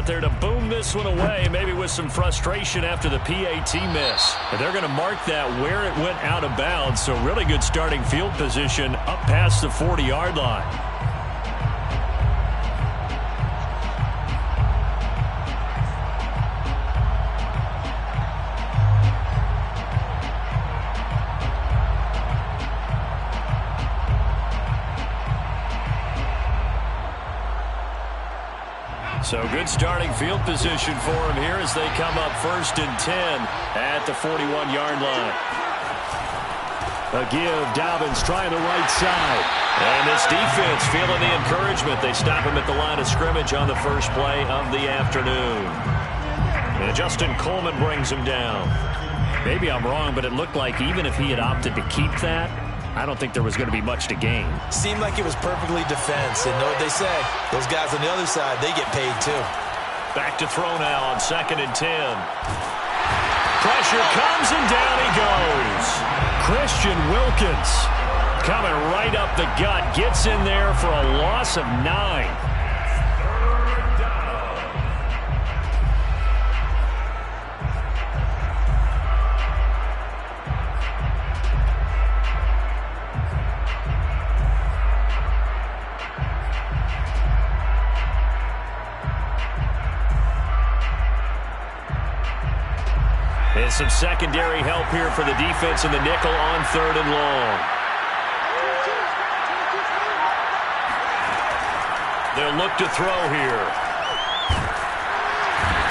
out there to boom this one away, maybe with some frustration after the PAT miss. But they're going to mark that where it went out of bounds, so really good starting field position up past the 40-yard line. So good starting field position for him here as they come up 1st and 10 at the 41-yard line. A give, Dobbins trying the right side. And this defense feeling the encouragement. They stop him at the line of scrimmage on the first play of the afternoon. And Justin Coleman brings him down. Maybe I'm wrong, but it looked like even if he had opted to keep that, I don't think there was going to be much to gain. Seemed like it was perfectly defense. And know what they say? Those guys on the other side, they get paid too. Back to throw now on 2nd and 10. Pressure comes and down he goes. Christian Wilkins coming right up the gut. Gets in there for a loss of 9. And some secondary help here for the defense in the nickel on 3rd and long. They'll look to throw here.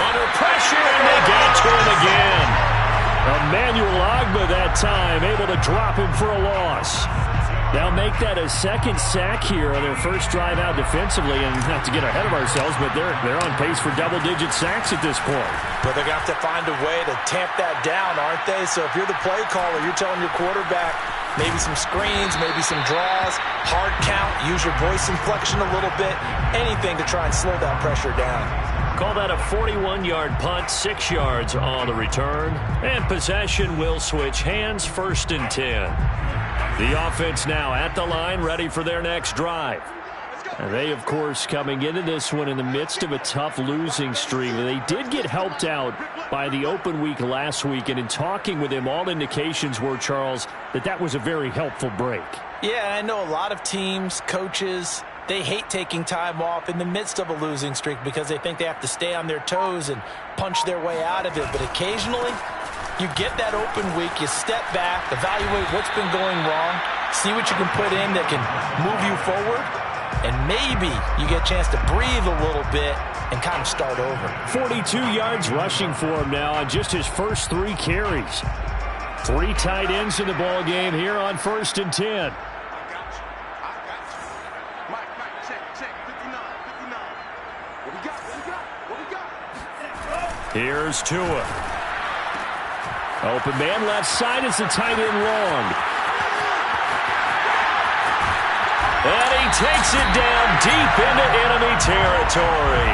Under pressure, and they get to him again. Emmanuel Ogbah that time, able to drop him for a loss. They'll make that a 2nd sack here on their first drive out defensively, and not to get ahead of ourselves, but they're on pace for double-digit sacks at this point. But they're going to have to find a way to tamp that down, aren't they? So if you're the play caller, you're telling your quarterback maybe some screens, maybe some draws, hard count, use your voice inflection a little bit, anything to try and slow that pressure down. Call that a 41-yard punt, 6 yards on the return, and possession will switch hands, 1st and 10. The offense now at the line, ready for their next drive. And they, of course, coming into this one in the midst of a tough losing streak. They did get helped out by the open week last week, and in talking with him, all indications were, Charles, that was a very helpful break. Yeah, I know a lot of teams, coaches, they hate taking time off in the midst of a losing streak because they think they have to stay on their toes and punch their way out of it. But occasionally, you get that open week, you step back, evaluate what's been going wrong, see what you can put in that can move you forward, and maybe you get a chance to breathe a little bit and kind of start over. 42 yards rushing for him now on just his first 3 carries. 3 tight ends in the ball game here on 1st and 10. Here's Tua. Open man left side is the tight end long. And he takes it down deep into enemy territory.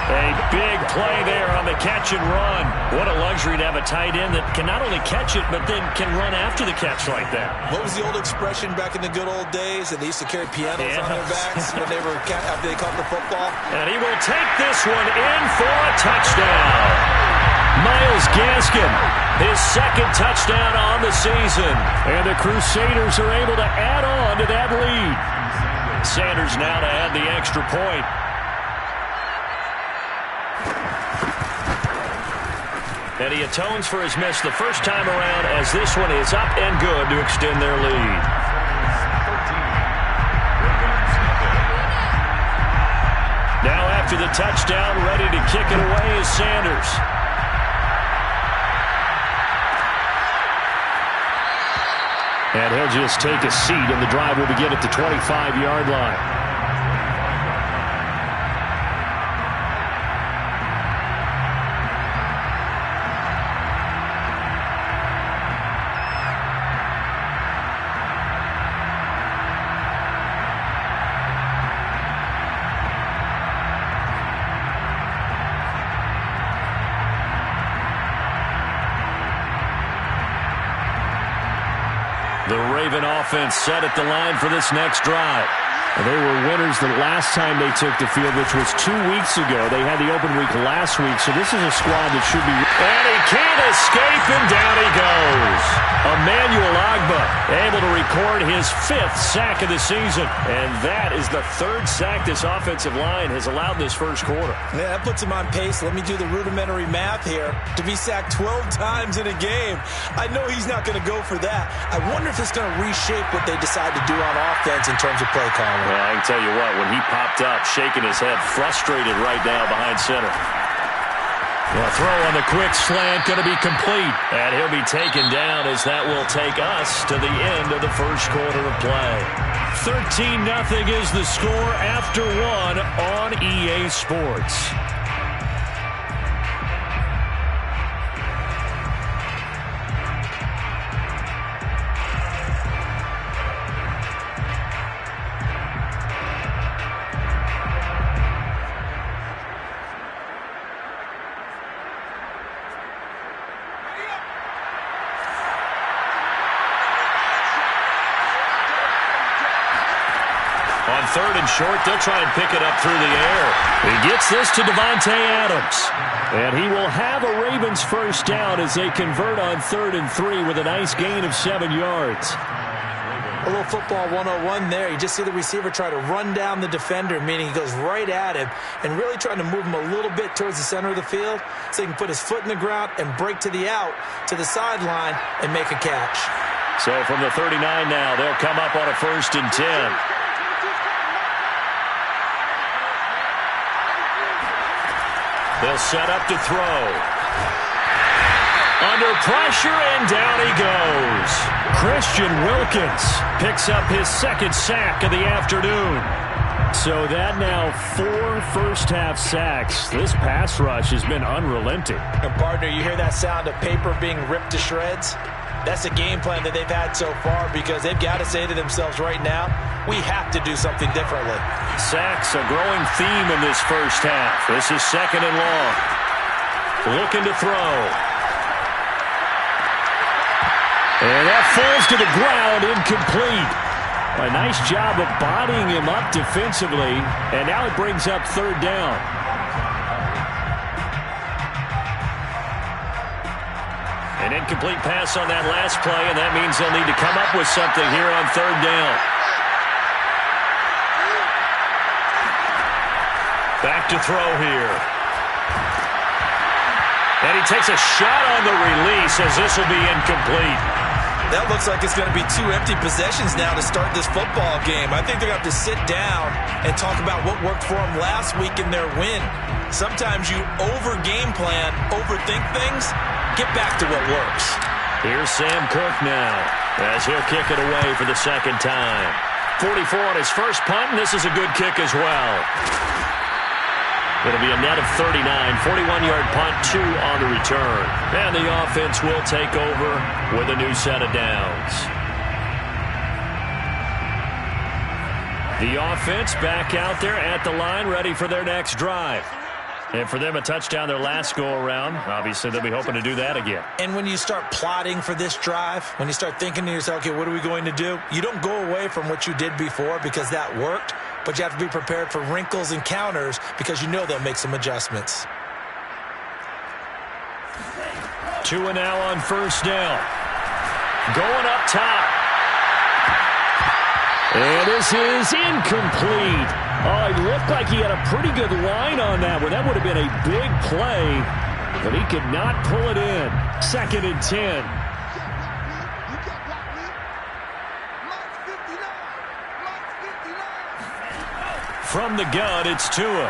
A big play there on the catch and run. What a luxury to have a tight end that can not only catch it, but then can run after the catch like that. What was the old expression back in the good old days that they used to carry pianos on their backs when they were after they caught the football? And he will take this one in for a touchdown. Myles Gaskin, his 2nd touchdown on the season. And the Crusaders are able to add on to that lead. Sanders now to add the extra point. And he atones for his miss the first time around as this one is up and good to extend their lead. Now after the touchdown, ready to kick it away is Sanders. And he'll just take a seat, and the drive will begin at the 25-yard line. The Raven offense set at the line for this next drive. They were winners the last time they took the field, which was 2 weeks ago. They had the open week last week, so this is a squad that should be... And he can't escape, and down he goes. Emmanuel Ogbah able to record his 5th sack of the season. And that is the 3rd sack this offensive line has allowed this first quarter. Yeah, that puts him on pace. Let me do the rudimentary math here. To be sacked 12 times in a game, I know he's not going to go for that. I wonder if it's going to reshape what they decide to do on offense in terms of play calling. Well, I can tell you what, when he popped up, shaking his head, frustrated right now behind center. The throw on the quick slant going to be complete. And he'll be taken down as that will take us to the end of the first quarter of play. 13-0 is the score after 1 on EA Sports. On 3rd and short, they'll try and pick it up through the air. He gets this to Davante Adams. And he will have a Ravens first down as they convert on 3rd and 3 with a nice gain of 7 yards. A little football 101 there. You just see the receiver try to run down the defender, meaning he goes right at him and really trying to move him a little bit towards the center of the field so he can put his foot in the ground and break to the out, to the sideline, and make a catch. So from the 39 now, they'll come up on a 1st and 10. They'll set up to throw. Under pressure, and down he goes. Christian Wilkins picks up his 2nd sack of the afternoon. So that now 4 first-half sacks. This pass rush has been unrelenting. And partner, you hear that sound of paper being ripped to shreds? That's the game plan that they've had so far because they've got to say to themselves right now, we have to do something differently. Sacks, a growing theme in this first half. This is 2nd and long. Looking to throw. And that falls to the ground, incomplete. A nice job of bodying him up defensively, and now it brings up 3rd down. An incomplete pass on that last play, and that means they'll need to come up with something here on 3rd down. Back to throw here. And he takes a shot on the release as this will be incomplete. That looks like it's going to be 2 empty possessions now to start this football game. I think they're going to have to sit down and talk about what worked for them last week in their win. Sometimes you over-game plan, overthink things. Get back to what works. Here's Sam Koch now as he'll kick it away for the 2nd time. 44 on his first punt, and this is a good kick as well. It'll be a net of 39, 41-yard punt, 2 on the return. And the offense will take over with a new set of downs. The offense back out there at the line, ready for their next drive. And for them, a touchdown their last go-around. Obviously, they'll be hoping to do that again. And when you start plotting for this drive, when you start thinking to yourself, okay, what are we going to do? You don't go away from what you did before because that worked, but you have to be prepared for wrinkles and counters because you know they'll make some adjustments. 2 and now on 1st down. Going up top. And this is incomplete. Oh, it looked like he had a pretty good line on that one. That would have been a big play, but he could not pull it in. 2nd and 10. From the gun, it's Tua.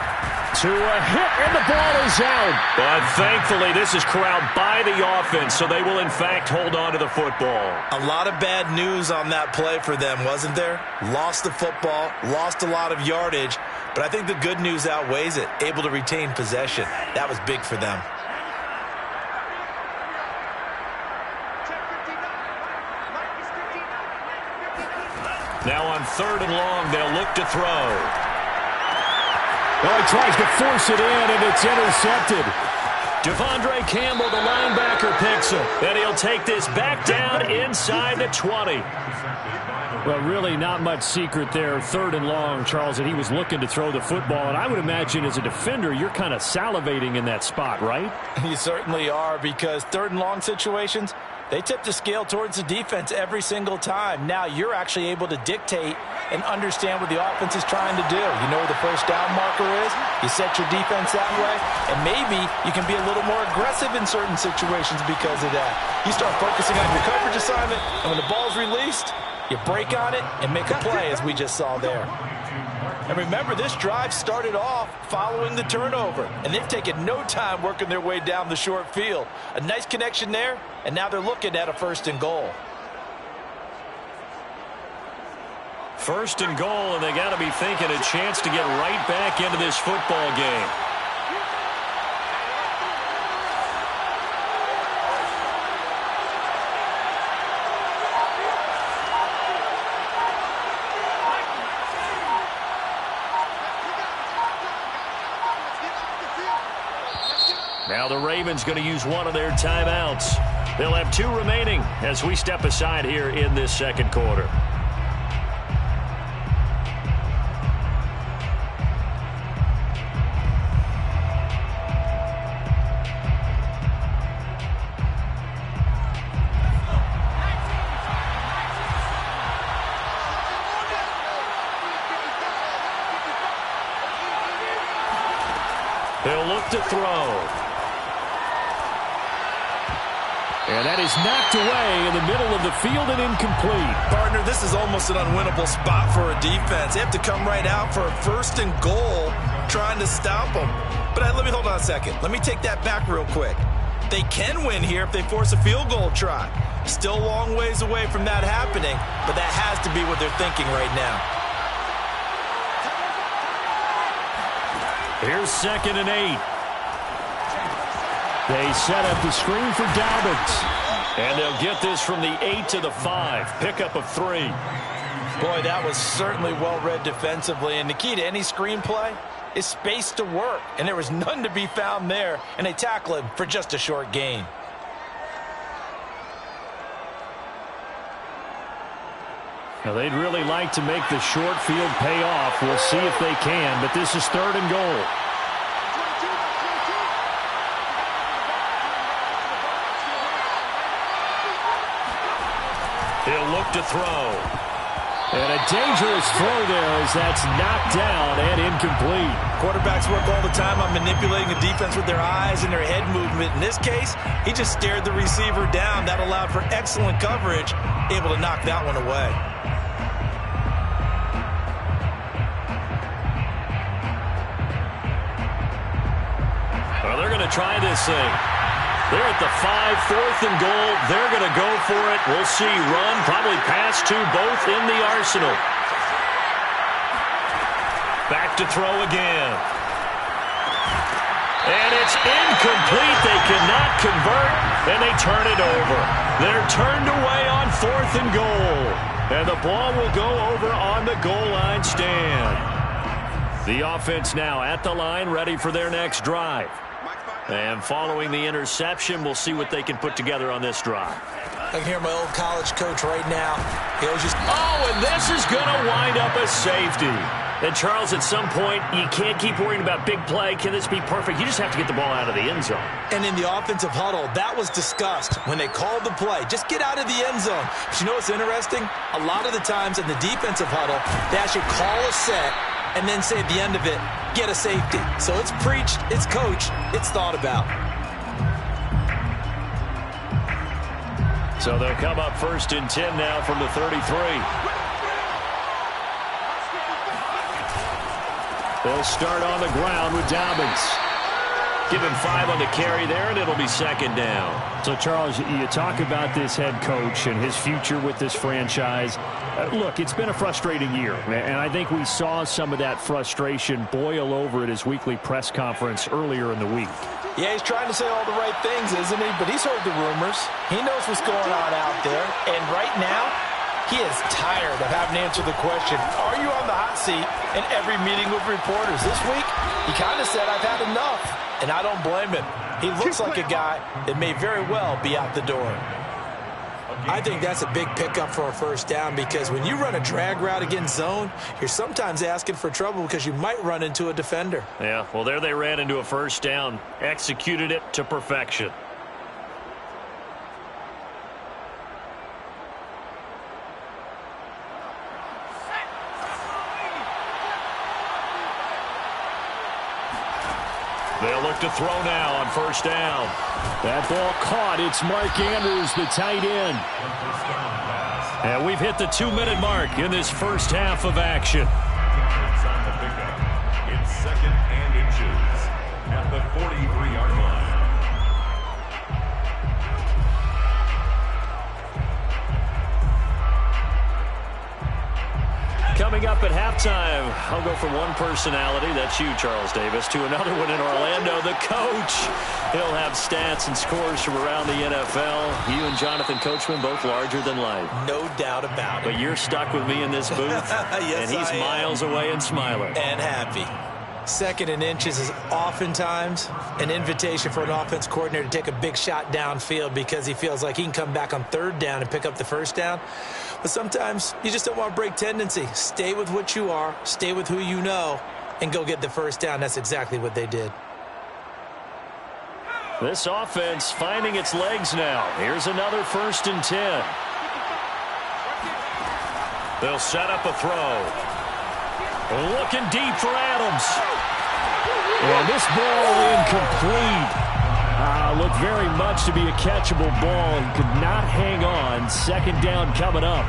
Tua hit, and the ball is out. But thankfully, this is corralled by the offense, so they will, in fact, hold on to the football. A lot of bad news on that play for them, wasn't there? Lost the football, lost a lot of yardage, but I think the good news outweighs it. Able to retain possession. That was big for them. Now on 3rd and long, they'll look to throw. Oh, he tries to force it in, and it's intercepted. Devondre Campbell, the linebacker, picks him. And he'll take this back down inside the 20. Well, really not much secret there. 3rd and long, Charles, that he was looking to throw the football. And I would imagine as a defender, you're kind of salivating in that spot, right? You certainly are, because 3rd and long situations, they tip the scale towards the defense every single time. Now you're actually able to dictate and understand what the offense is trying to do. You know where the first down marker is. You set your defense that way, and maybe you can be a little more aggressive in certain situations because of that. You start focusing on your coverage assignment, and when the ball's released, you break on it and make a play, as we just saw there. And remember, this drive started off following the turnover, and they've taken no time working their way down the short field. A nice connection there, and now they're looking at a 1st and goal. 1st and goal, and they got to be thinking a chance to get right back into this football game. Now the Ravens going to use one of their timeouts. They'll have 2 remaining as we step aside here in this 2nd quarter. They'll look to throw. And that is knocked away in the middle of the field and incomplete. Partner, this is almost an unwinnable spot for a defense. They have to come right out for a 1st and goal trying to stop them. But let me hold on a second. Let me take that back real quick. They can win here if they force a field goal try. Still a long ways away from that happening, but that has to be what they're thinking right now. Here's 2nd and 8. They set up the screen for Dobbins. And they'll get this from the 8 to the 5. Pickup of 3. Boy, that was certainly well-read defensively. And the key to any screenplay is space to work. And there was none to be found there. And they tackle him for just a short gain. Now, they'd really like to make the short field pay off. We'll see if they can. But this is 3rd and goal. He'll look to throw. And a dangerous throw there as that's knocked down and incomplete. Quarterbacks work all the time on manipulating the defense with their eyes and their head movement. In this case, he just stared the receiver down. That allowed for excellent coverage, able to knock that one away. Well, they're going to try this thing. They're at the 5, 4th and goal. They're going to go for it. We'll see. Run, probably pass to both in the arsenal. Back to throw again. And it's incomplete. They cannot convert, and they turn it over. They're turned away on 4th and goal. And the ball will go over on the goal line stand. The offense now at the line, ready for their next drive. And following the interception, we'll see what they can put together on this drive. I can hear my old college coach right now. He'll just... Oh, and this is going to wind up a safety. And, Charles, at some point, you can't keep worrying about big play. Can this be perfect? You just have to get the ball out of the end zone. And in the offensive huddle, that was discussed when they called the play. Just get out of the end zone. But you know what's interesting? A lot of the times in the defensive huddle, they actually call a set and then say at the end of it, get a safety. So it's preached, it's coached, it's thought about. So they'll come up 1st and 10 now from the 33. They'll start on the ground with Dobbins. Give him 5 on the carry there, and it'll be 2nd down. So, Charles, you talk about this head coach and his future with this franchise. Look, it's been a frustrating year, and I think we saw some of that frustration boil over at his weekly press conference earlier in the week. Yeah, he's trying to say all the right things, isn't he? But he's heard the rumors. He knows what's going on out there. And right now, he is tired of having to answer the question, are you on the hot seat in every meeting with reporters? This week, he kind of said, I've had enough. And I don't blame him. He looks like a guy that may very well be out the door. I think that's a big pickup for a first down because when you run a drag route against zone, you're sometimes asking for trouble because you might run into a defender. Yeah, well, there they ran into a first down, executed it to perfection. They'll look to throw now on first down. That ball caught. It's Mark Andrews, the tight end. And we've hit the 2-minute mark in this first half of action. It's 2nd and inches at the 43-yard line. Coming up at halftime, I'll go from one personality, that's you, Charles Davis, to another one in Orlando, the coach. He'll have stats and scores from around the NFL. You and Jonathan Coachman, both larger than life. No doubt about it. But you're stuck with me in this booth, Yes, and he's miles away and smiling. And happy. 2nd and inches is oftentimes an invitation for an offense coordinator to take a big shot downfield because he feels like he can come back on 3rd down and pick up the first down. But sometimes you just don't want to break tendency. Stay with what you are, stay with who you know, and go get the first down. That's exactly what they did. This offense finding its legs now. Here's another 1st and 10. They'll set up a throw. Looking deep for Adams. And this ball incomplete. Looked very much to be a catchable ball. He could not hang on. 2nd down coming up.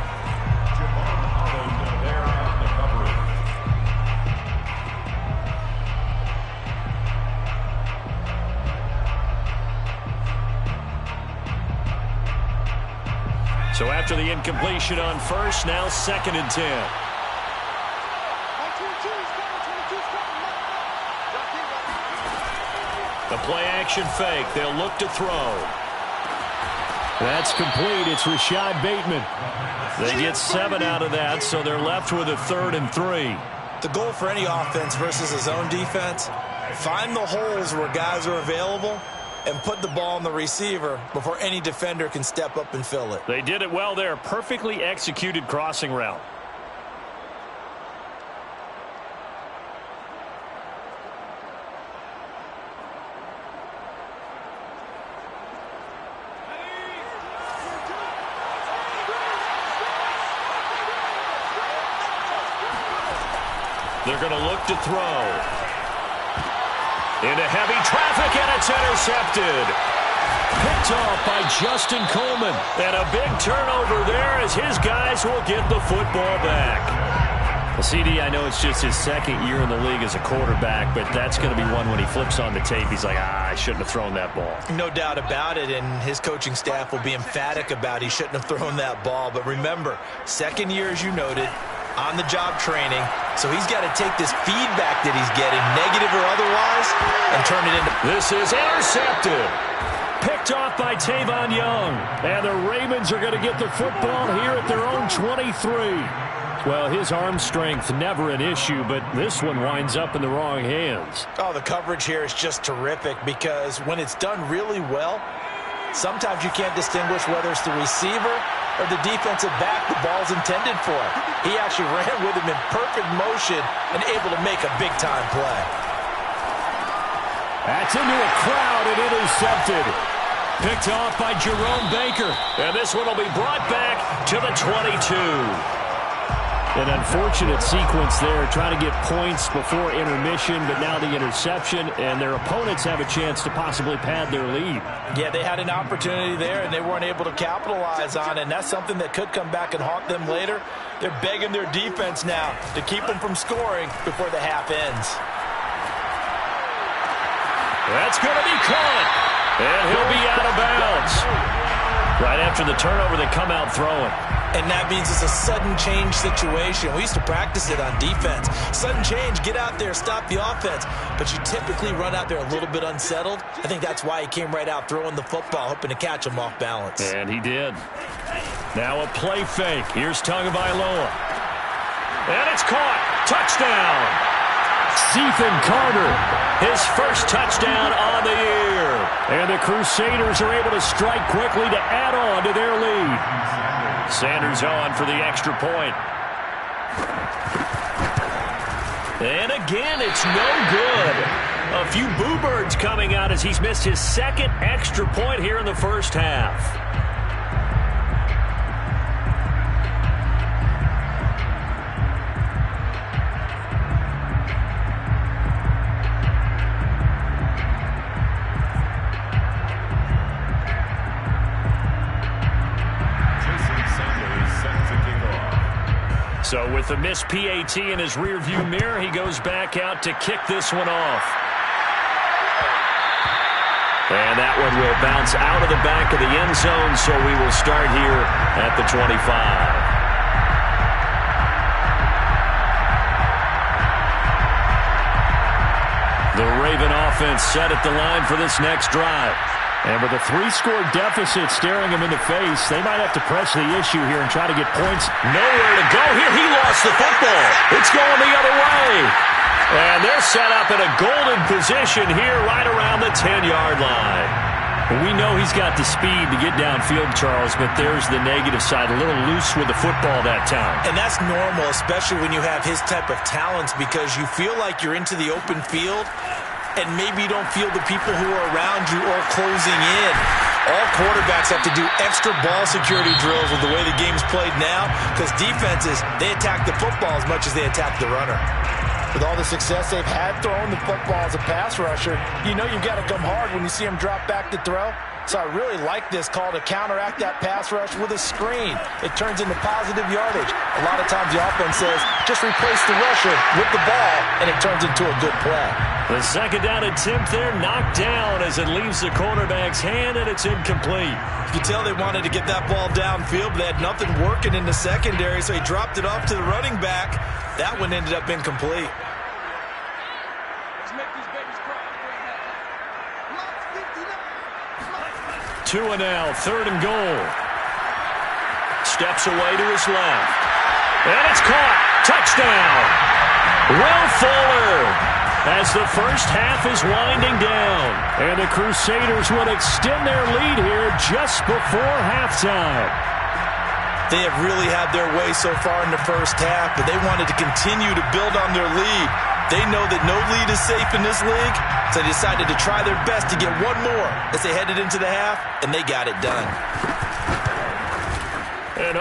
So after the incompletion on first, now 2nd and 10. The play-action fake. They'll look to throw. That's complete. It's Rashad Bateman. They get 7 out of that, so they're left with a 3rd and 3. The goal for any offense versus a zone defense, find the holes where guys are available and put the ball on the receiver before any defender can step up and fill it. They did it well there. Perfectly executed crossing route. They're going to look to throw. Into heavy traffic, and it's intercepted. Picked off by Justin Coleman. And a big turnover there as his guys will get the football back. Well, CD, I know it's just his 2nd year in the league as a quarterback, but that's going to be one when he flips on the tape. He's like, I shouldn't have thrown that ball. No doubt about it, and his coaching staff will be emphatic about he shouldn't have thrown that ball. But remember, 2nd year, as you noted, on-the-job training, so he's got to take this feedback that he's getting, negative or otherwise, and turn it into... This is intercepted. Picked off by Tavon Young. And the Ravens are going to get the football here at their own 23. Well, his arm strength never an issue, but this one winds up in the wrong hands. Oh, the coverage here is just terrific because when it's done really well, sometimes you can't distinguish whether it's the receiver or the defensive back the ball's intended for. He actually ran with him in perfect motion and able to make a big-time play. That's into a crowd and intercepted. Picked off by Jerome Baker. And this one will be brought back to the 22. An unfortunate sequence there, trying to get points before intermission, but now the interception, and their opponents have a chance to possibly pad their lead. Yeah, they had an opportunity there, and they weren't able to capitalize on it, and that's something that could come back and haunt them later. They're begging their defense now to keep them from scoring before the half ends. That's going to be caught, and he'll be out of bounds. Right after the turnover, they come out throwing. And that means it's a sudden change situation. We used to practice it on defense. Sudden change, get out there, stop the offense. But you typically run out there a little bit unsettled. I think that's why he came right out throwing the football, hoping to catch him off balance. And he did. Now a play fake. Here's Tagovailoa. And it's caught. Touchdown. Ethan Carter. His first touchdown on the year. And the Crusaders are able to strike quickly to add on to their lead. Sanders on for the extra point. And again, it's no good. A few boo birds coming out as he's missed his second extra point here in the first half. So with the missed PAT in his rearview mirror, he goes back out to kick this one off. And that one will bounce out of the back of the end zone, so we will start here at the 25. The Raven offense set at the line for this next drive. And with a 3-score deficit staring him in the face, they might have to press the issue here and try to get points. Nowhere to go here. He lost the football. It's going the other way. And they're set up in a golden position here right around the 10-yard line. We know he's got the speed to get downfield, Charles, but there's the negative side. A little loose with the football that time. And that's normal, especially when you have his type of talents, because you feel like you're into the open field and maybe you don't feel the people who are around you or closing in. All quarterbacks have to do extra ball security drills with the way the game's played now, because defenses, they attack the football as much as they attack the runner. With all the success they've had throwing the football as a pass rusher, you know you've got to come hard when you see him drop back to throw. So I really like this call to counteract that pass rush with a screen. It turns into positive yardage. A lot of times the offense says, just replace the rusher with the ball, and it turns into a good play. The second down attempt there knocked down as it leaves the quarterback's hand, and it's incomplete. You can tell they wanted to get that ball downfield, but they had nothing working in the secondary, so he dropped it off to the running back. That one ended up incomplete. 2 and now, 3rd and goal. Steps away to his left. And it's caught. Touchdown. Will Fuller as the first half is winding down. And the Crusaders will extend their lead here just before halftime. They have really had their way so far in the first half, but they wanted to continue to build on their lead. They know that no lead is safe in this league, so they decided to try their best to get one more as they headed into the half, and they got it done. And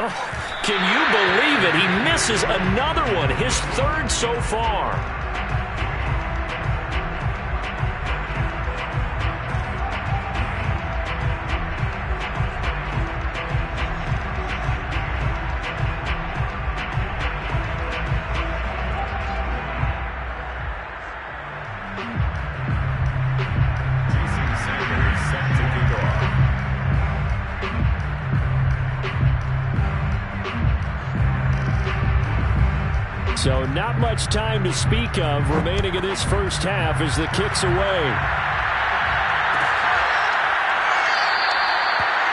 can you believe it? He misses another one, his 3rd so far. So not much time to speak of remaining in this first half as the kick's away.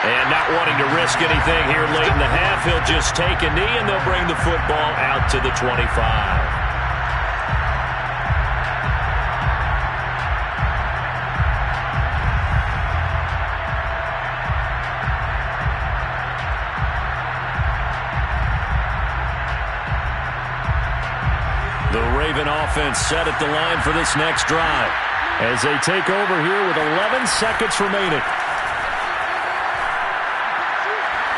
And not wanting to risk anything here late in the half, he'll just take a knee and they'll bring the football out to the 25. The Raven offense set at the line for this next drive as they take over here with 11 seconds remaining.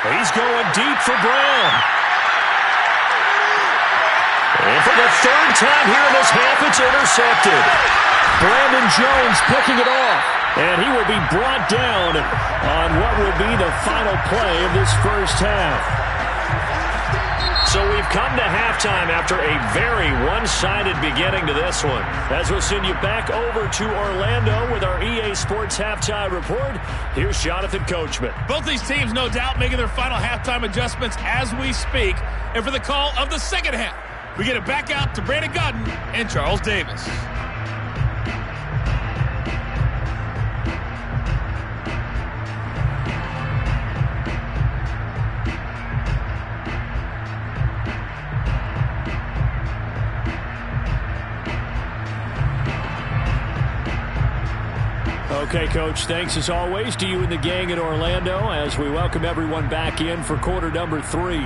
He's going deep for Brown. And for the 3rd time here in this half, it's intercepted. Brandon Jones picking it off. And he will be brought down on what will be the final play of this first half. So we've come to halftime after a very one-sided beginning to this one. As we'll send you back over to Orlando with our EA Sports Halftime Report, here's Jonathan Coachman. Both these teams, no doubt, making their final halftime adjustments as we speak. And for the call of the second half, we get it back out to Brandon Gaudin and Charles Davis. Okay, Coach, thanks as always to you and the gang in Orlando as we welcome everyone back in for quarter number 3.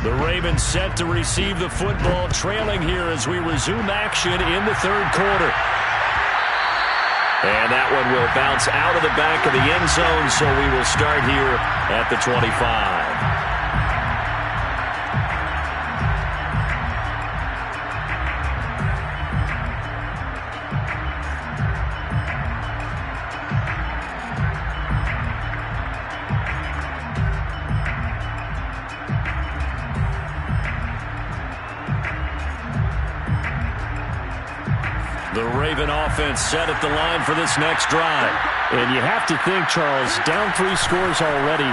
The Ravens set to receive the football, trailing here as we resume action in the third quarter. And that one will bounce out of the back of the end zone, so we will start here at the 25. The Raven offense set at the line for this next drive. And you have to think, Charles, down 3 scores already.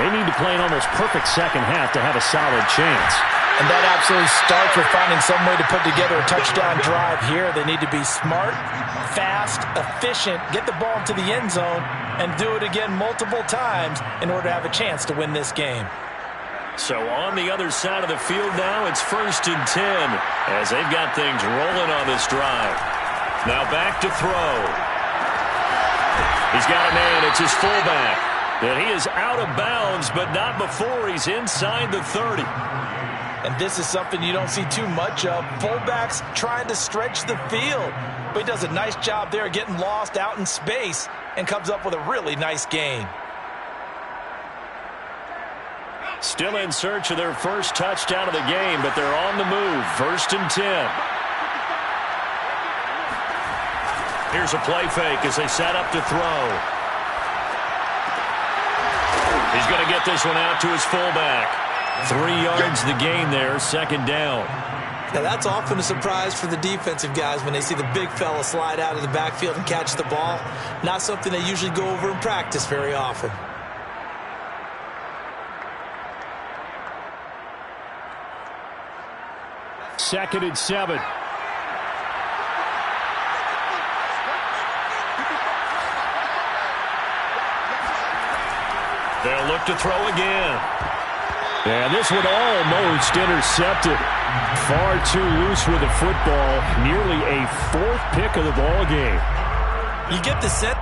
They need to play an almost perfect second half to have a solid chance. And that absolutely starts with finding some way to put together a touchdown drive here. They need to be smart, fast, efficient, get the ball into the end zone, and do it again multiple times in order to have a chance to win this game. So on the other side of the field now, it's 1st and 10 as they've got things rolling on this drive. Now back to throw. He's got a man. It's his fullback. And he is out of bounds, but not before he's inside the 30. And this is something you don't see too much of. Fullbacks trying to stretch the field. But he does a nice job there getting lost out in space and comes up with a really nice gain. Still in search of their first touchdown of the game, but they're on the move. 1st and 10. Here's a play fake as they set up to throw. He's going to get this one out to his fullback. 3 yards the gain there, 2nd down. Now, that's often a surprise for the defensive guys when they see the big fella slide out of the backfield and catch the ball. Not something they usually go over in practice very often. Second and 7. They'll look to throw again. And this one almost intercepted. Far too loose with the football. Nearly a 4th pick of the ball game. You get the set.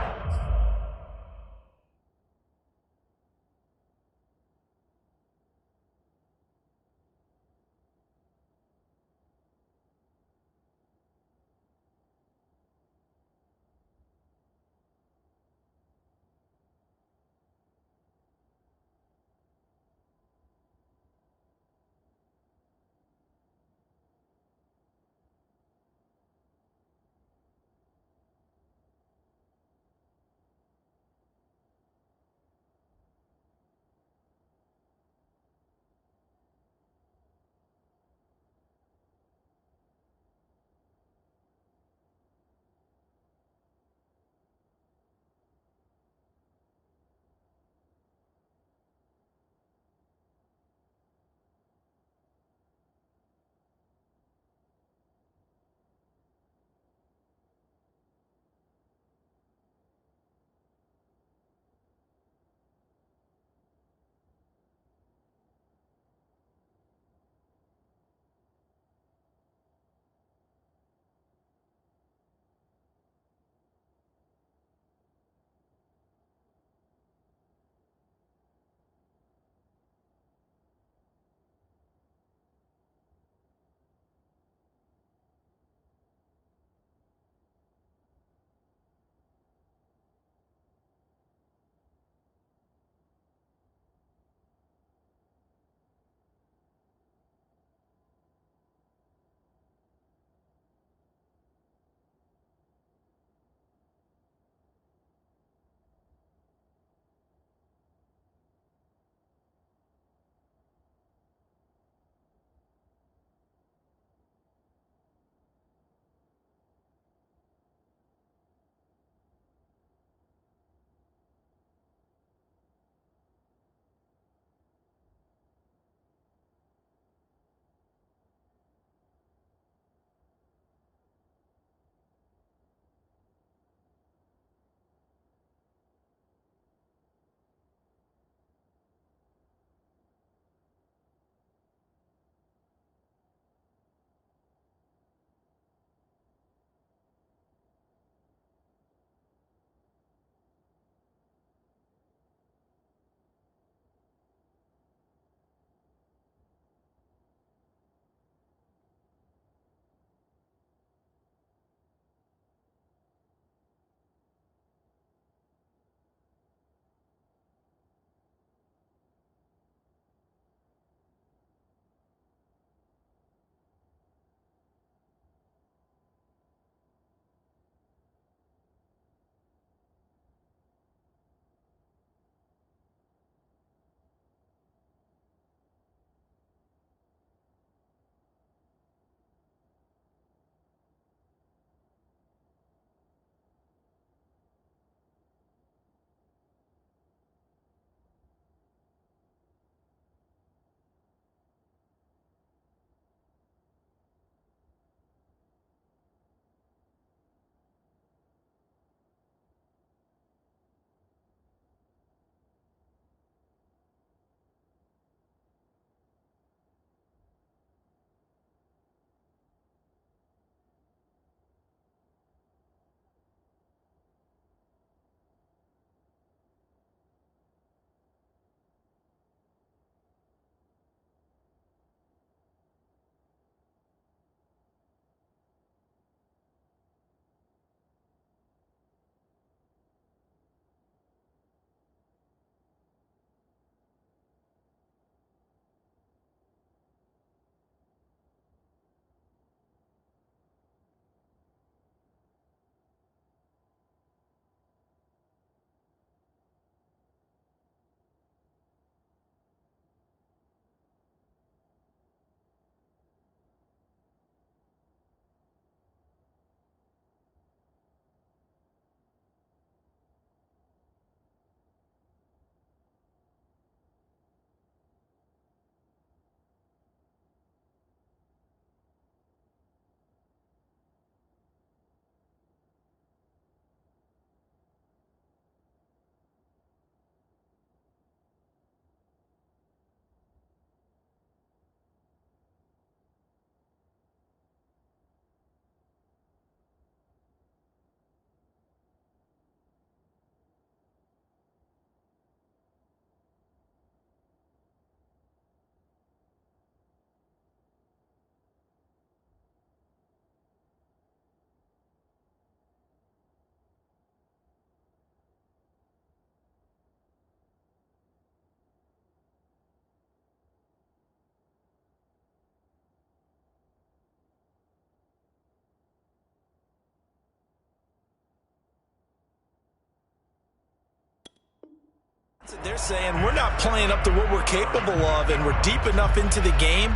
They're saying we're not playing up to what we're capable of, and we're deep enough into the game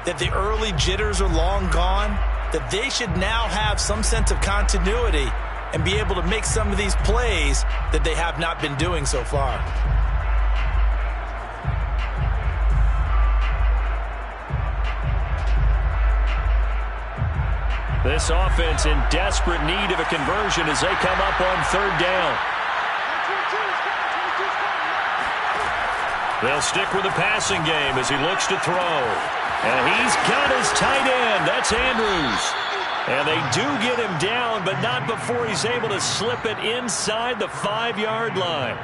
that the early jitters are long gone, that they should now have some sense of continuity and be able to make some of these plays that they have not been doing so far. This offense in desperate need of a conversion as they come up on third down. They'll stick with the passing game as he looks to throw. And he's got his tight end. That's Andrews. And they do get him down, but not before he's able to slip it inside the 5-yard line.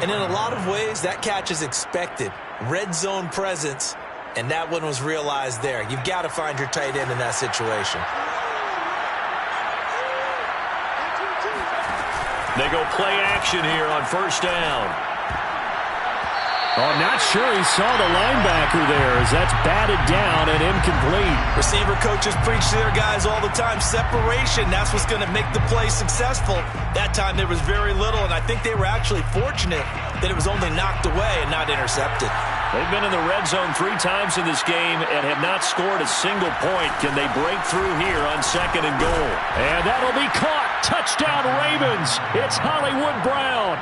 And in a lot of ways, that catch is expected. Red zone presence, and that one was realized there. You've got to find your tight end in that situation. They go play action here on first down. Oh, not sure he saw the linebacker there as that's batted down and incomplete. Receiver coaches preach to their guys all the time. Separation, that's what's going to make the play successful. That time there was very little, and I think they were actually fortunate that it was only knocked away and not intercepted. They've been in the red zone 3 times in this game and have not scored a single point. Can they break through here on second and goal? And that'll be caught. Touchdown Ravens. It's Hollywood Brown.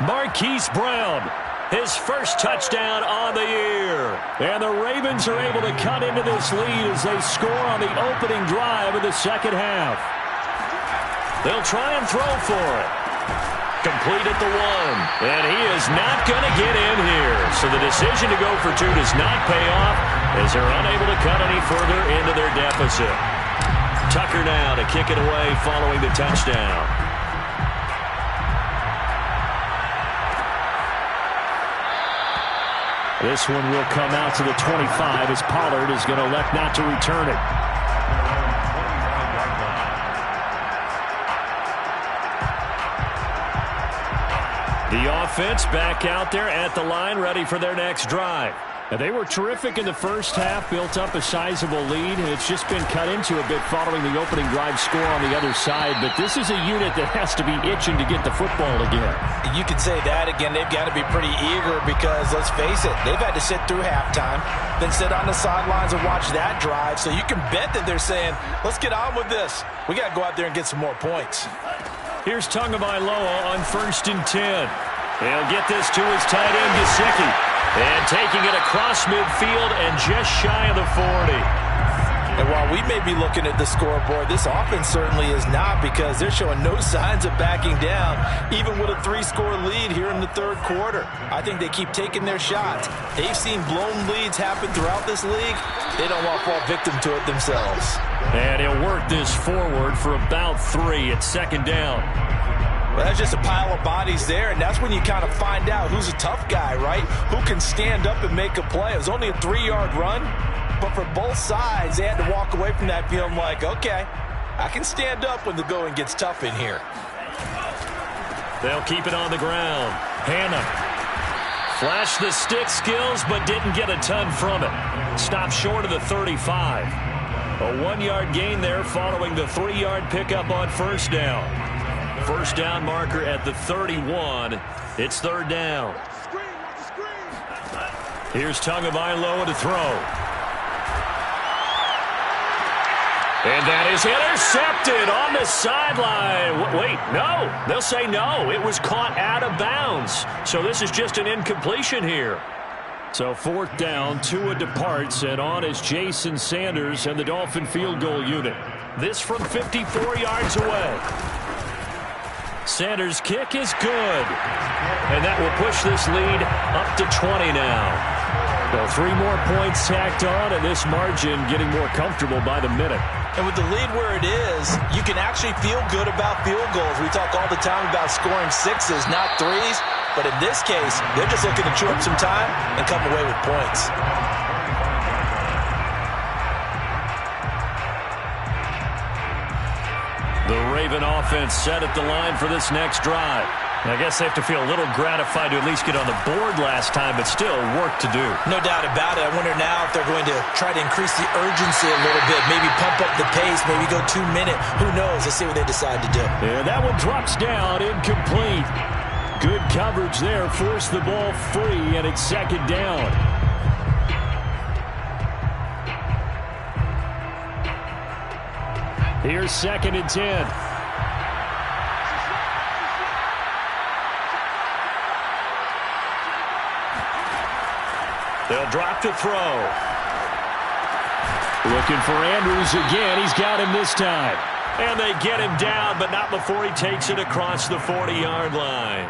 Marquise Brown, his first touchdown on the year. And the Ravens are able to cut into this lead as they score on the opening drive of the second half. They'll try and throw for it. Complete at the 1. And he is not going to get in here. So the decision to go for 2 does not pay off as they're unable to cut any further into their deficit. Tucker now to kick it away following the touchdown. This one will come out to the 25 as Pollard is going to elect not to return it. The offense back out there at the line, ready for their next drive. And they were terrific in the first half, built up a sizable lead, and it's just been cut into a bit following the opening drive score on the other side. But this is a unit that has to be itching to get the football again. You could say that again. They've got to be pretty eager because, let's face it, they've had to sit through halftime, then sit on the sidelines and watch that drive. So you can bet that they're saying, let's get on with this. We got to go out there and get some more points. Here's Tagovailoa on 1st and 10. He'll get this to his tight end, Gesicki. And taking it across midfield and just shy of the 40. And while we may be looking at the scoreboard, this offense certainly is not, because they're showing no signs of backing down, even with a 3-score lead here in the third quarter. I think they keep taking their shots. They've seen blown leads happen throughout this league. They don't want to fall victim to it themselves. And he'll work this forward for about 3 at second down. Well, that's just a pile of bodies there, and that's when you kind of find out who's a tough guy, right? Who can stand up and make a play. It was only a 3-yard run, but for both sides, they had to walk away from that feeling like, okay, I can stand up when the going gets tough in here. They'll keep it on the ground. Hannah flashed the stick skills, but didn't get a ton from it. Stopped short of the 35. A 1-yard gain there following the 3-yard pickup on first down. First down marker at the 31. It's third down. Here's Tagovailoa to throw. And that is intercepted on the sideline. Wait, no. They'll say no. It was caught out of bounds. So this is just an incompletion here. So fourth down, Tua departs, and on is Jason Sanders and the Dolphin field goal unit. This from 54 yards away. Sanders' kick is good. And that will push this lead up to 20 now. Well, 3 more points tacked on, and this margin getting more comfortable by the minute. And with the lead where it is, you can actually feel good about field goals. We talk all the time about scoring 6s, not 3s. But in this case, they're just looking to chew up some time and come away with points. The Raven offense set at the line for this next drive. I guess they have to feel a little gratified to at least get on the board last time, but still work to do. No doubt about it. I wonder now if they're going to try to increase the urgency a little bit, maybe pump up the pace, maybe go 2-minute. Who knows? Let's see what they decide to do. And that one drops down, incomplete. Good coverage there. Forced the ball free, and it's second down. Here's 2nd and 10. They'll drop to throw. Looking for Andrews again. He's got him this time. And they get him down, but not before he takes it across the 40-yard line.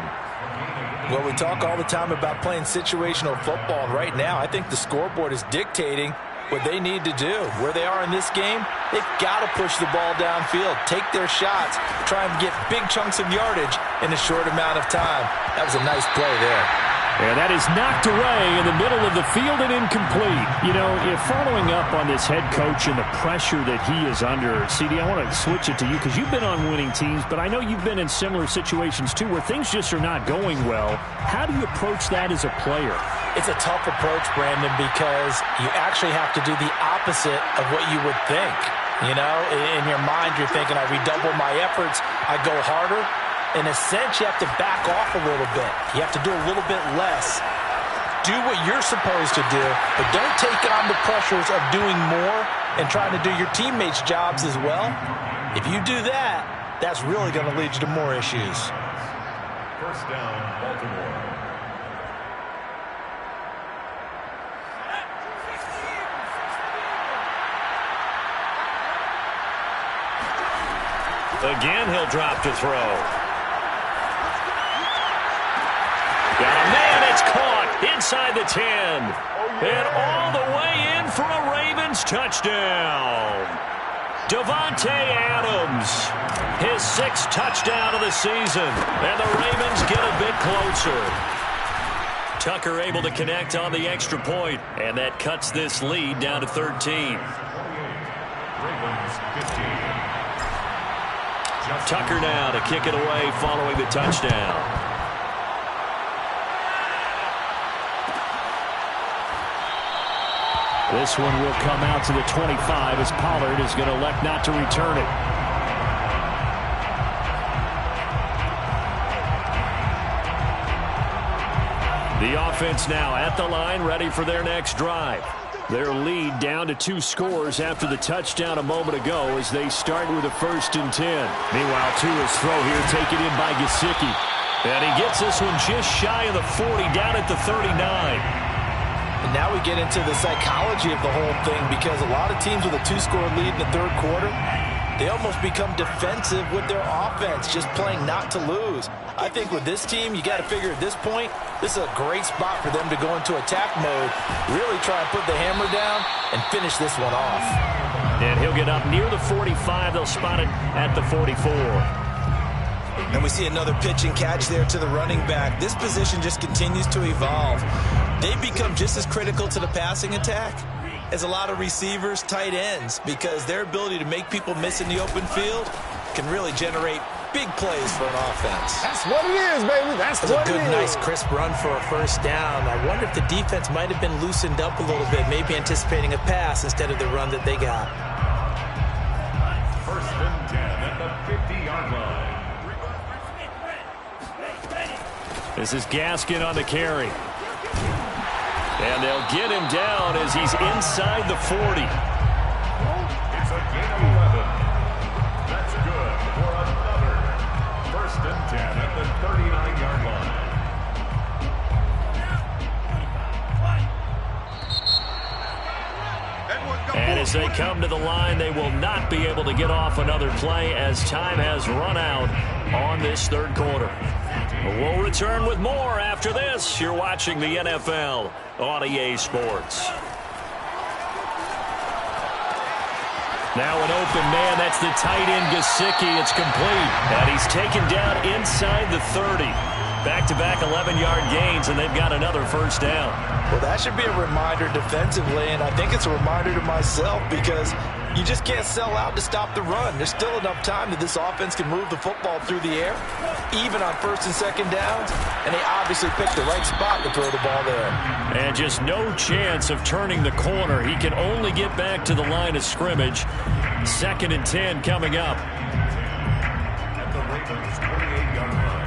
Well, we talk all the time about playing situational football, and right now I think the scoreboard is dictating what they need to do. Where they are in this game, they've got to push the ball downfield, take their shots, try and get big chunks of yardage in a short amount of time. That was a nice play there. And that is knocked away in the middle of the field and incomplete. You know, following up on this head coach and the pressure that he is under, CD, I want to switch it to you because you've been on winning teams, but I know you've been in similar situations too where things just are not going well. How do you approach that as a player? It's a tough approach, Brandon, because you actually have to do the opposite of what you would think. You know, in your mind, you're thinking, I redouble my efforts, I go harder. In a sense, you have to back off a little bit. You have to do a little bit less. Do what you're supposed to do, but don't take on the pressures of doing more and trying to do your teammates' jobs as well. If you do that, that's really going to lead you to more issues. First down, Baltimore. Again, he'll drop to throw. Got a man, it's caught inside the 10. And all the way in for a Ravens touchdown. Davante Adams, his 6th touchdown of the season. And the Ravens get a bit closer. Tucker able to connect on the extra point, and that cuts this lead down to 13. Ravens 15. Tucker now to kick it away following the touchdown. This one will come out to the 25 as Pollard is going to elect not to return it. The offense now at the line, ready for their next drive. Their lead down to 2 scores after the touchdown a moment ago as they start with a 1st and 10. Meanwhile, Tua's throw here taken in by Gesicki. And he gets this one just shy of the 40, down at the 39. And now we get into the psychology of the whole thing because a lot of teams with a 2-score lead in the 3rd quarter, they almost become defensive with their offense, just playing not to lose. I think with this team, you got to figure at this point, this is a great spot for them to go into attack mode, really try and put the hammer down and finish this one off. And he'll get up near the 45. They'll spot it at the 44. And we see another pitch and catch there to the running back. This position just continues to evolve. They become just as critical to the passing attack as a lot of receivers, tight ends, because their ability to make people miss in the open field can really generate big plays for an offense. That's what it is, baby. That's what it is. That's a good, nice, crisp run for a 1st down. I wonder if the defense might have been loosened up a little bit, maybe anticipating a pass instead of the run that they got. 1st and 10 at the 50-yard line. This is Gaskin on the carry. And they'll get him down as he's inside the 40. It's a gain of 11. That's good for another 1st and 10 at the 39-yard line. And as they come to the line, they will not be able to get off another play as time has run out on this 3rd quarter. We'll return with more after this. You're watching the NFL on EA Sports. Now an open man. That's the tight end, Gesicki. It's complete. And he's taken down inside the 30. Back-to-back 11-yard gains, and they've got another 1st down. Well, that should be a reminder defensively, and I think it's a reminder to myself because you just can't sell out to stop the run. There's still enough time that this offense can move the football through the air, even on 1st and 2nd downs, and they obviously picked the right spot to throw the ball there. And just no chance of turning the corner. He can only get back to the line of scrimmage. 2nd and 10 coming up. At the Ravens 28-yard line.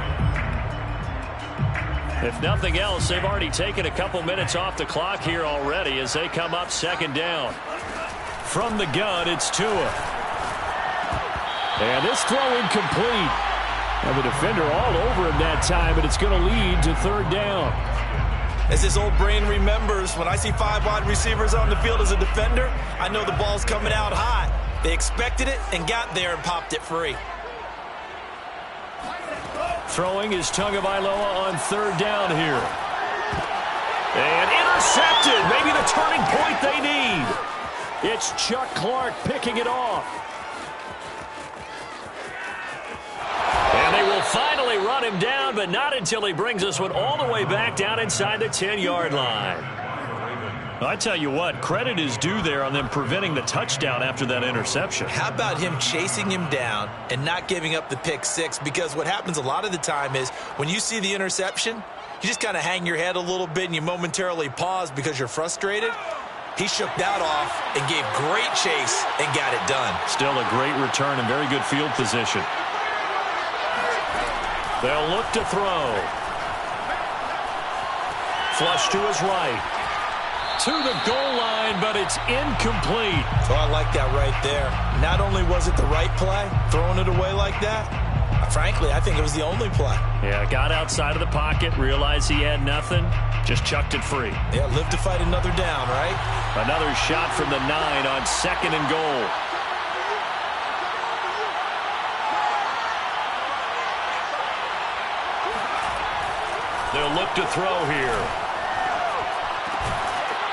If nothing else, they've already taken a couple minutes off the clock here already as they come up second down. From the gun, it's Tua. And this throw incomplete. And the defender all over him that time, and it's going to lead to third down. As this old brain remembers, when I see 5 wide receivers on the field as a defender, I know the ball's coming out hot. They expected it and got there and popped it free. Throwing is Tagovailoa on third down here. And intercepted. Maybe the turning point they need. It's Chuck Clark picking it off. And they will finally run him down, but not until he brings us one all the way back down inside the 10-yard line. I tell you what, credit is due there on them preventing the touchdown after that interception. How about him chasing him down and not giving up the pick six? Because what happens a lot of the time is when you see the interception, you just kind of hang your head a little bit and you momentarily pause because you're frustrated. He shook that off and gave great chase and got it done. Still a great return and very good field position. They'll look to throw. Flush to his right. To the goal line, but it's incomplete. So I like that right there. Not only was it the right play, throwing it away like that, frankly, I think it was the only play. Yeah, got outside of the pocket, realized he had nothing, just chucked it free. Yeah, live to fight another down, right? Another shot from the 9 on second and goal. They'll look to throw here.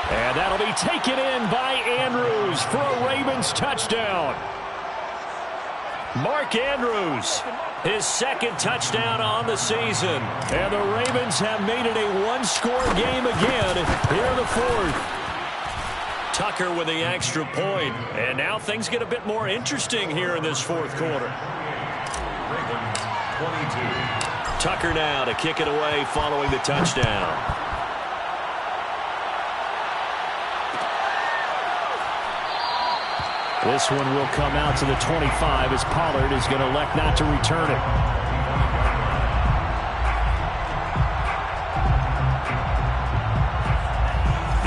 And that'll be taken in by Andrews for a Ravens touchdown. Mark Andrews, his second touchdown on the season. And the Ravens have made it a one-score game again here in the fourth. Tucker with the extra point. And now things get a bit more interesting here in this fourth quarter. Ravens 22. Tucker now to kick it away following the touchdown. This one will come out to the 25 as Pollard is going to elect not to return it.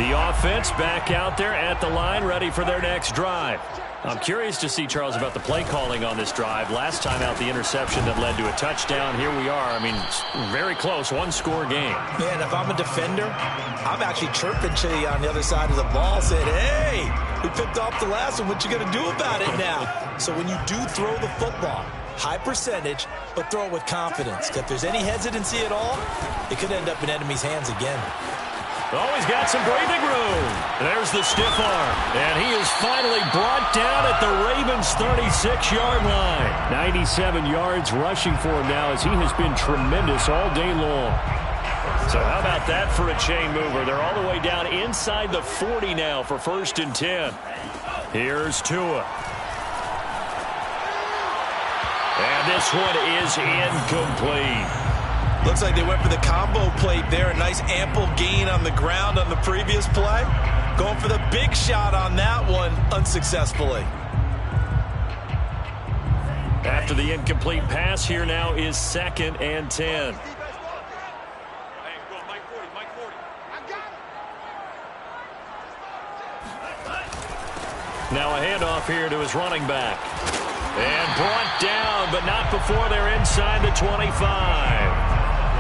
The offense back out there at the line, ready for their next drive. I'm curious to see, Charles, about the play calling on this drive. Last time out, the interception that led to a touchdown. Here we are. I mean, very close, one-score game. Man, if I'm a defender, I'm actually chirping to you on the other side of the ball, saying, hey, we picked off the last one. What you going to do about it now? So when you do throw the football, high percentage, but throw it with confidence. If there's any hesitancy at all, it could end up in enemy's hands again. Oh, he's got some breathing room. There's the stiff arm. And he is finally brought down at the Ravens' 36-yard line. 97 yards rushing for him now as he has been tremendous all day long. So how about that for a chain mover? They're all the way down inside the 40 now for 1st and 10. Here's Tua. And this one is incomplete. Looks like they went for the combo plate there. A nice ample gain on the ground on the previous play. Going for the big shot on that one unsuccessfully. After the incomplete pass, here now is 2nd and 10. Now a handoff here to his running back. And brought down, but not before they're inside the 25.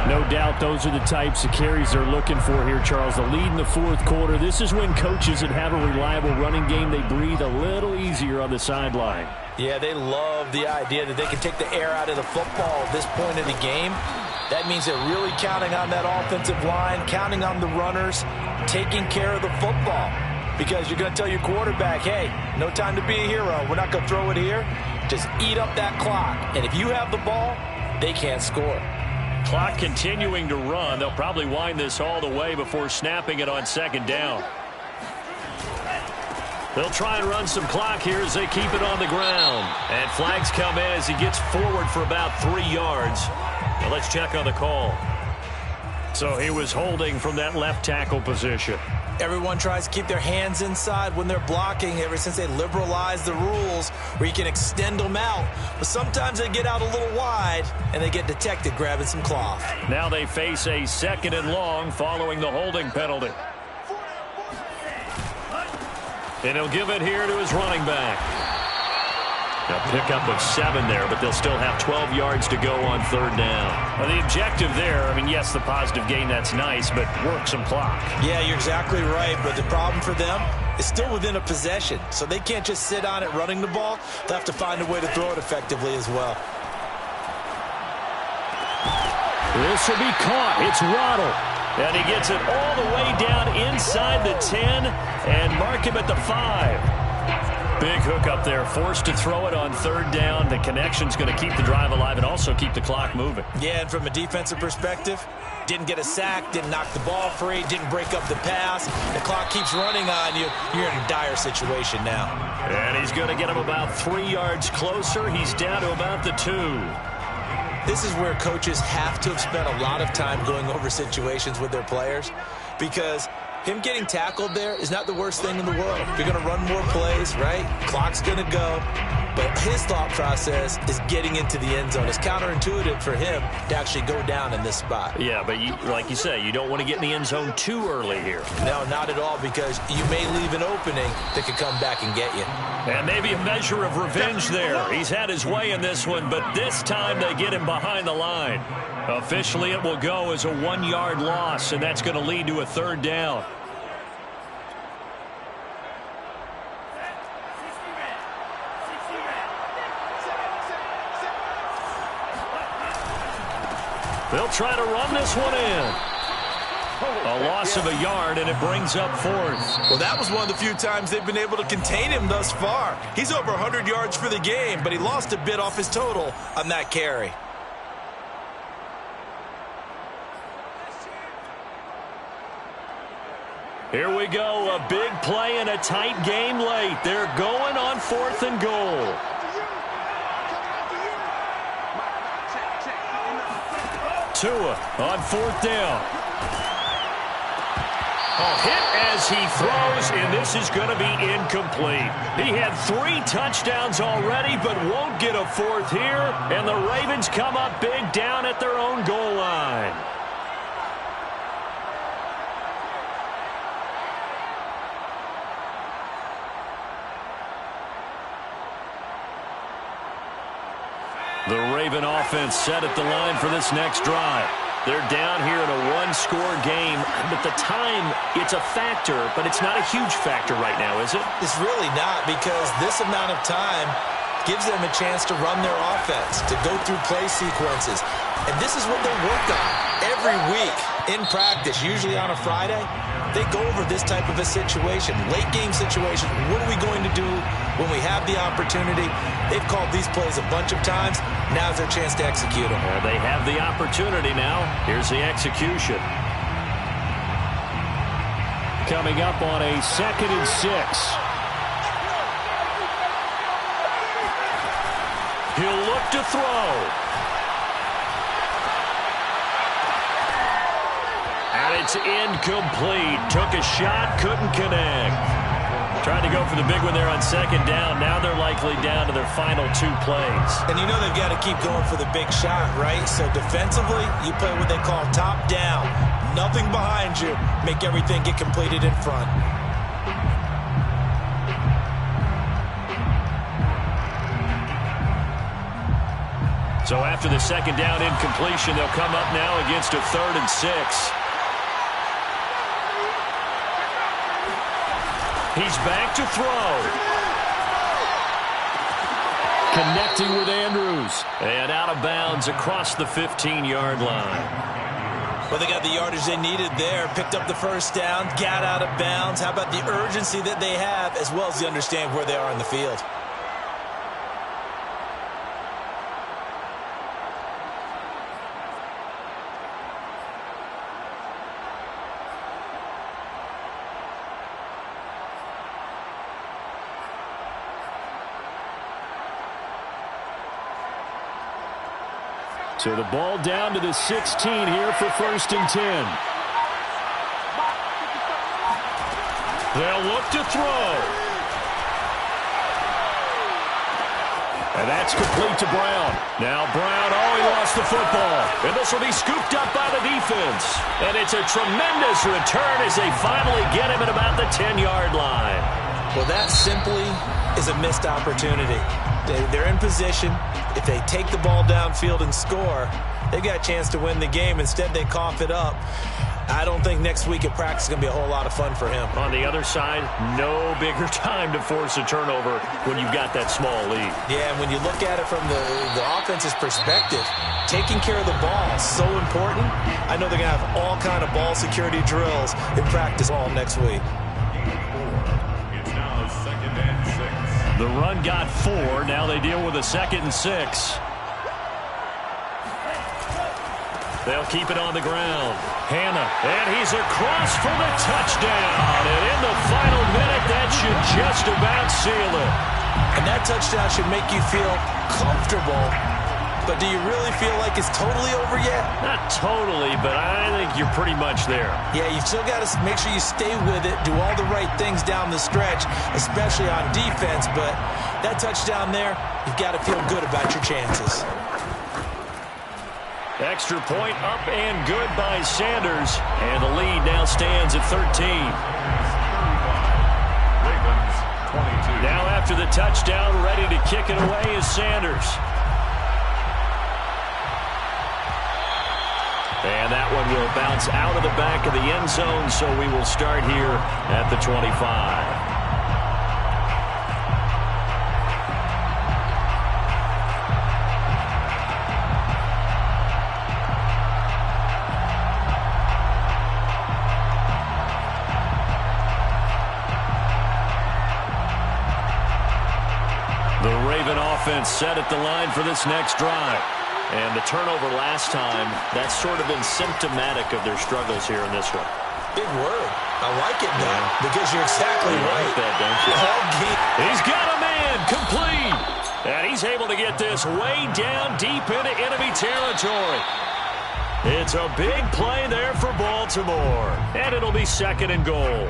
No doubt those are the types of carries they're looking for here, Charles. The lead in the fourth quarter. This is when coaches that have a reliable running game, they breathe a little easier on the sideline. Yeah, they love the idea that they can take the air out of the football at this point in the game. That means they're really counting on that offensive line, counting on the runners, taking care of the football. Because you're going to tell your quarterback, hey, no time to be a hero. We're not going to throw it here. Just eat up that clock. And if you have the ball, they can't score. Clock continuing to run. They'll probably wind this all the way before snapping it on 2nd down. They'll try and run some clock here as they keep it on the ground. And flags come in as he gets forward for about 3 yards. Now let's check on the call. So he was holding from that left tackle position. Everyone tries to keep their hands inside when they're blocking ever since they liberalized the rules where you can extend them out. But sometimes they get out a little wide and they get detected grabbing some cloth. Now they face a 2nd and long following the holding penalty. And he'll give it here to his running back. A pickup of 7 there, but they'll still have 12 yards to go on 3rd down. Well, the objective there, I mean, yes, the positive gain, that's nice, but work some clock. Yeah, you're exactly right, but the problem for them is still within a possession, so they can't just sit on it running the ball. They'll have to find a way to throw it effectively as well. This will be caught. It's Waddle. And he gets it all the way down inside the 10 and mark him at the 5. Big hook up there, forced to throw it on 3rd down. The connection's going to keep the drive alive and also keep the clock moving. Yeah, and from a defensive perspective, didn't get a sack, didn't knock the ball free, didn't break up the pass. The clock keeps running on you. You're in a dire situation now. And he's going to get him about 3 yards closer. He's down to about the 2. This is where coaches have to have spent a lot of time going over situations with their players, because him getting tackled there is not the worst thing in the world. You're going to run more plays, right? Clock's going to go. But his thought process is getting into the end zone. It's counterintuitive for him to actually go down in this spot. Yeah, but like you say, you don't want to get in the end zone too early here. No, not at all, because you may leave an opening that could come back and get you. And maybe a measure of revenge there. He's had his way in this one, but this time they get him behind the line. Officially, it will go as a 1-yard loss, and that's going to lead to a 3rd down. They'll try to run this one in. A loss of a yard, and it brings up 4th. Well, that was one of the few times they've been able to contain him thus far. He's over 100 yards for the game, but he lost a bit off his total on that carry. Here we go, a big play and a tight game late. They're going on 4th and goal. Tua on 4th down. Hit as he throws, and this is going to be incomplete. He had 3 touchdowns already, but won't get a 4th here, and the Ravens come up big down at their own goal line. The Raven offense set at the line for this next drive. They're down here in a 1-score game, but the time, it's a factor, but it's not a huge factor right now, is it? It's really not, because this amount of time gives them a chance to run their offense, to go through play sequences. And this is what they work on every week in practice, usually on a Friday. They go over this type of a situation, late game situation. What are we going to do when we have the opportunity? They've called these plays a bunch of times. Now's their chance to execute them. Well, they have the opportunity now. Here's the execution. Coming up on a 2nd and 6. He'll look to throw. And it's incomplete. Took a shot, couldn't connect. Tried to go for the big one there on 2nd down. Now they're likely down to their final 2 plays. And you know they've got to keep going for the big shot, right? So defensively, you play what they call top down. Nothing behind you. Make everything get completed in front. So after the 2nd down incompletion, they'll come up now against a 3rd and 6. He's back to throw. Connecting with Andrews. And out of bounds across the 15-yard line. Well, they got the yardage they needed there. Picked up the 1st down. Got out of bounds. How about the urgency that they have, as well as the understand where they are in the field? So the ball down to the 16 here for 1st and 10. They'll look to throw. And that's complete to Brown. Now Brown, he lost the football. And this will be scooped up by the defense. And it's a tremendous return as they finally get him at about the 10-yard line. Well, that simply is a missed opportunity. They're in position. If they take the ball downfield and score, they've got a chance to win the game. Instead, they cough it up. I don't think next week at practice is going to be a whole lot of fun for him. On the other side, no bigger time to force a turnover when you've got that small lead. Yeah, and when you look at it from the offense's perspective, taking care of the ball is so important. I know they're going to have all kind of ball security drills in practice all next week. It's now 2nd and 6. The run got 4. Now they deal with a 2nd and 6. They'll keep it on the ground. Hannah, and he's across for the touchdown. And in the final minute, that should just about seal it. And that touchdown should make you feel comfortable. But do you really feel like it's totally over yet? Not totally, but I think you're pretty much there. Yeah, you've still got to make sure you stay with it, do all the right things down the stretch, especially on defense. But that touchdown there, you've got to feel good about your chances. Extra point up and good by Sanders. And the lead now stands at 13. Ravens 22. Now after the touchdown, ready to kick it away is Sanders. And that one will bounce out of the back of the end zone, so we will start here at the 25. The Raven offense set at the line for this next drive. And the turnover last time, that's sort of been symptomatic of their struggles here in this one. Big word. I like it now because you're exactly right. Like that, don't you? He's got a man complete. And he's able to get this way down deep into enemy territory. It's a big play there for Baltimore. And it'll be 2nd and goal.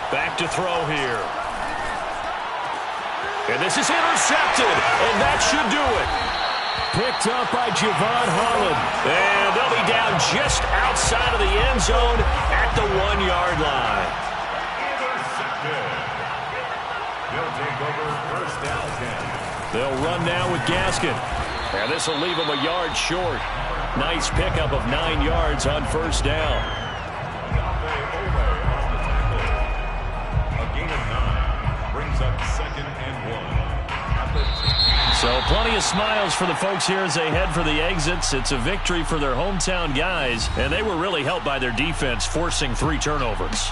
Back to throw here. And this is intercepted, and that should do it. Picked up by Javon Holland. And they'll be down just outside of the end zone at the 1-yard line. Intercepted. They'll take over 1st down 10. They'll run now with Gaskin. And this will leave them a yard short. Nice pickup of 9 yards on 1st down. So plenty of smiles for the folks here as they head for the exits. It's a victory for their hometown guys, and they were really helped by their defense forcing 3 turnovers.